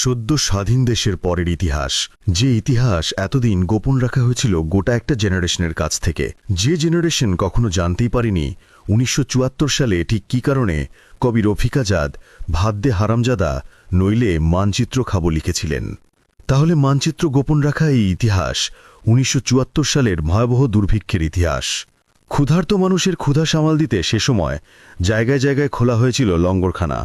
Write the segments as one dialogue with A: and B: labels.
A: সদ্য স্বাধীন দেশের পরের ইতিহাস, যে ইতিহাস এতদিন গোপন রাখা হয়েছিল গোটা একটা জেনারেশনের কাছ থেকে, যে জেনারেশন কখনো জানতেই পারেনি ১৯৭৪ সালে ঠিক কী কারণে কবি রফিক আজাদ ভাত দে হারামজাদা নইলে মানচিত্র খাবো লিখেছিলেন। তাহলে মানচিত্র গোপন রাখা এই ইতিহাস ১৯৭৪ সালের ভয়াবহ দুর্ভিক্ষের ইতিহাস। ক্ষুধার্ত মানুষের ক্ষুধা সামাল দিতে সে সময় জায়গায় জায়গায় খোলা হয়েছিল লঙ্গরখানা।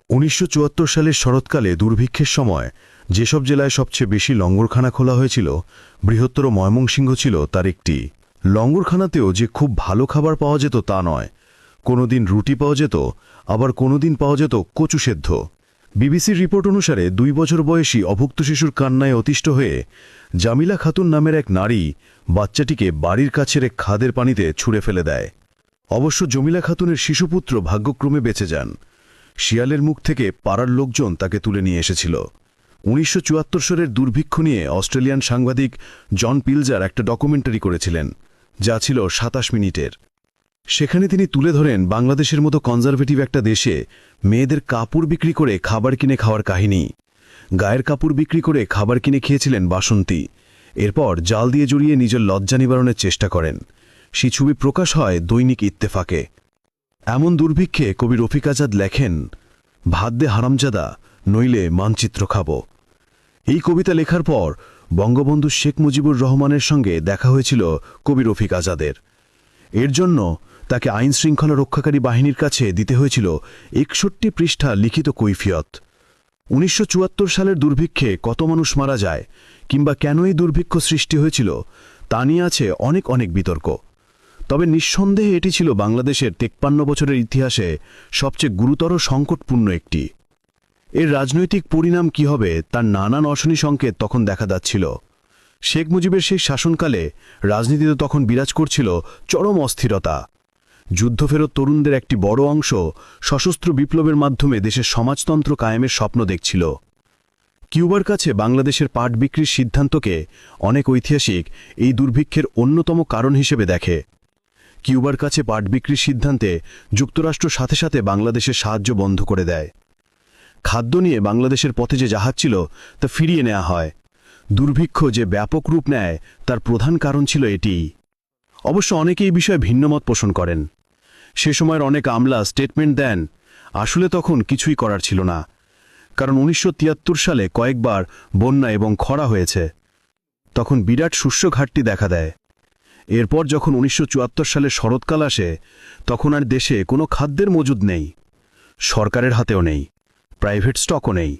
A: ১৯৭৪ সালের শরৎকালে দুর্ভিক্ষের সময় যেসব জেলায় সবচেয়ে বেশি লঙ্গরখানা খোলা হয়েছিল, বৃহত্তর ময়মনসিংহ ছিল তার একটি। লঙ্গরখানাতেও যে খুব ভালো খাবার পাওয়া যেত তা নয়, কোনোদিন রুটি পাওয়া যেত, আবার কোনোদিন পাওয়া যেত কচু সেদ্ধ। বিবিসির রিপোর্ট অনুসারে ২ বছর বয়সী অভুক্ত শিশুর কান্নায় অতিষ্ঠ হয়ে জামিলা খাতুন নামের এক নারী বাচ্চাটিকে বাড়ির কাছের এক খাদের পানিতে ছুঁড়ে ফেলে দেয়। অবশ্য জমিলা খাতুনের শিশুপুত্র ভাগ্যক্রমে বেঁচে যান। শিয়ালের মুখ থেকে পাড়ার লোকজন তাকে তুলে নিয়ে এসেছিল। ১৯৭৪ সালের দুর্ভিক্ষ নিয়ে অস্ট্রেলিয়ান সাংবাদিক জন পিলজার একটা ডকুমেন্টারি করেছিলেন, যা ছিল ২৭ মিনিটের। সেখানে তিনি তুলে ধরেন বাংলাদেশের মতো কনজারভেটিভ একটা দেশে মেয়েদের কাপড় বিক্রি করে খাবার কিনে খাওয়ার কাহিনী। গায়ের কাপড় বিক্রি করে খাবার কিনে খেয়েছিলেন বাসন্তী। এরপর জাল দিয়ে জড়িয়ে নিজের লজ্জা নিবারণের চেষ্টা করেন। সেই ছবি প্রকাশ হয় দৈনিক ইত্তেফাকে। এমন দুর্ভিক্ষে কবি রফিক আজাদ লেখেন, ভাত দে হারামজাদা নইলে মানচিত্র খাবো। এই কবিতা লেখার পর বঙ্গবন্ধু শেখ মুজিবুর রহমানের সঙ্গে দেখা হয়েছিল কবি রফিক আজাদের। এর জন্য তাকে আইন শৃঙ্খলা রক্ষাকারী বাহিনীর কাছে দিতে হয়েছিল ৬১ পৃষ্ঠা লিখিত কৈফিয়ত। ১৯৭৪ সালের দুর্ভিক্ষে কত মানুষ মারা যায় কিংবা কেন এই দুর্ভিক্ষ সৃষ্টি হয়েছিল তা নিয়ে আছে অনেক অনেক বিতর্ক। তবে নিঃসন্দেহে এটি ছিল বাংলাদেশের ৫৩ বছরের ইতিহাসে সবচেয়ে গুরুতর সংকটপূর্ণ একটি। এর রাজনৈতিক পরিণাম কি হবে তার নানান অশনি সংকেত তখন দেখা যাচ্ছিল। শেখ মুজিবের সেই শাসনকালে রাজনীতিতে তখন বিরাজ করছিল চরম অস্থিরতা। যুদ্ধফেরত তরুণদের একটি বড় অংশ সশস্ত্র বিপ্লবের মাধ্যমে দেশের সমাজতন্ত্র কায়েমের স্বপ্ন দেখছিল। কিউবার কাছে বাংলাদেশের পাট বিক্রির সিদ্ধান্তকে অনেক ঐতিহাসিক এই দুর্ভিক্ষের অন্যতম কারণ হিসেবে দেখে। কিউবার কাছে পাট বিক্রির সিদ্ধান্তে যুক্তরাষ্ট্র সাথে সাথে বাংলাদেশের সাহায্য বন্ধ করে দেয়। খাদ্য নিয়ে বাংলাদেশের পথে যে জাহাজ ছিল তা ফিরিয়ে নেওয়া হয়। দুর্ভিক্ষ যে ব্যাপক রূপ নেয় তার প্রধান কারণ ছিল এটিই। অবশ্য অনেকে এই বিষয়ে ভিন্নমত পোষণ করেন। সে সময়ের অনেক আমলা স্টেটমেন্ট দেন, আসলে তখন কিছুই করার ছিল না, কারণ ১৯৭৩ সালে কয়েকবার বন্যা এবং খরা হয়েছে। তখন বিরাট শস্য ঘাটতি দেখা দেয়। এরপর যখন ১৯৭৪ সালে শরৎকাল আসে, তখন আর দেশে কোনো খাদ্যের মজুদ নেই, সরকারের হাতেও নেই, প্রাইভেট স্টকও নেই।